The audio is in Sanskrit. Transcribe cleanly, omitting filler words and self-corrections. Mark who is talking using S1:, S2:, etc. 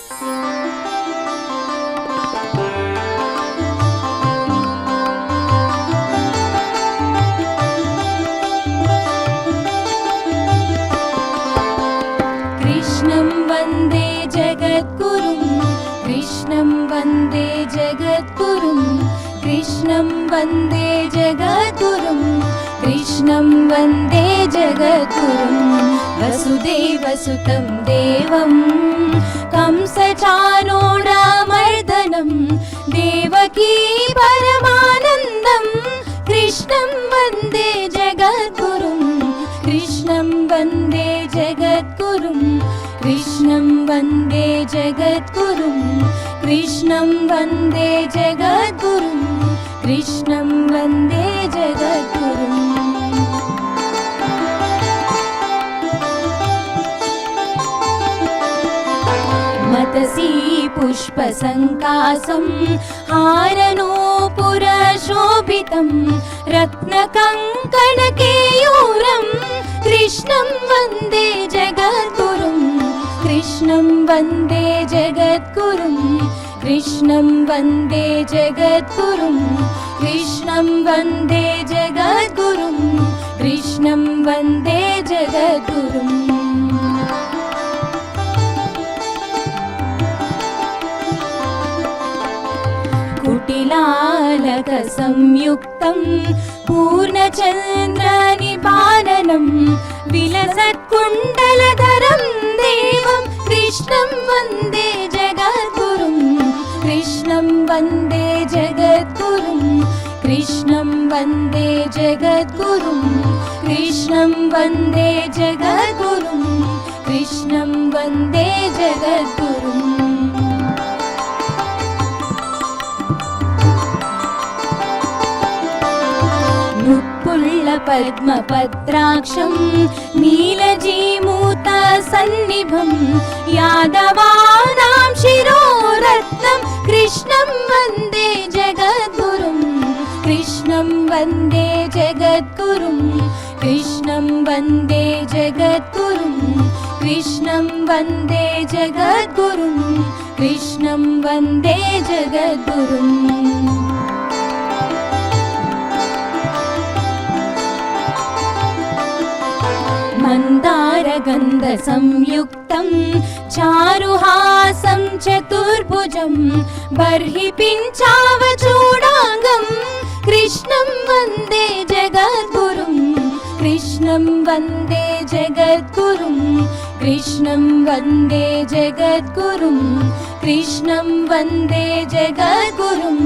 S1: कृष्णं वन्दे जगद्गुरुं कृष्णं वन्दे जगद्गुरुं कृष्णं वन्दे जगद्गुरुं कृष्णं वन्दे जगद्गुरुं वसुदेवसुतं देवं कंसचाणूरमर्दनं देवकी परमानन्दं कृष्णं वन्दे जगद्गुरुं कृष्णं वन्दे जगद्गुरुं कृष्णं वन्दे जगद्गुरुं कृष्णं वन्दे जगद्गुरुं कृष्णं वन्दे जगद्गुरुम् मतसी पुष्पसङ्कासं हारनूपुरशोभितं रत्नकङ्कणकेयूरं कृष्णं वन्दे जगद्गुरुं कृष्णं वन्दे जगद्गुरुं कृष्णं वन्दे जगद्गुरुं कृष्णं वन्दे जगद्गुरुं कृष्णं वन्दे जगद्गुरुम् कुटिलालकसंयुक्तं पूर्णचन्द्रनिपालनं विलसत्कुण्डलधरं देवं कृष्णं वन्दे जगद्गुरुं कृष्णं वन्दे जगद्गुरुं कृष्णं वन्दे जगद्गुरुं कृष्णं वन्दे जगद्गुरुं कृष्णं वन्दे जगद्गुरुम् पद्मपत्राक्षं नीलजीमूतसन्निभं यादवानां शिरोरत्नं कृष्णं वन्दे जगद्गुरुं कृष्णं वन्दे जगद्गुरुं कृष्णं वन्दे जगद्गुरुं कृष्णं वन्दे जगद्गुरुं कृष्णं वन्दे जगद्गुरुम् मन्दारगन्धसंयुक्तं चारुहासं चतुर्भुजं बर्हि पिञ्चावचूडाङ्गं कृष्णं वन्दे जगद्गुरुं कृष्णं वन्दे जगद्गुरुं कृष्णं वन्दे जगद्गुरुं कृष्णं वन्दे जगद्गुरुं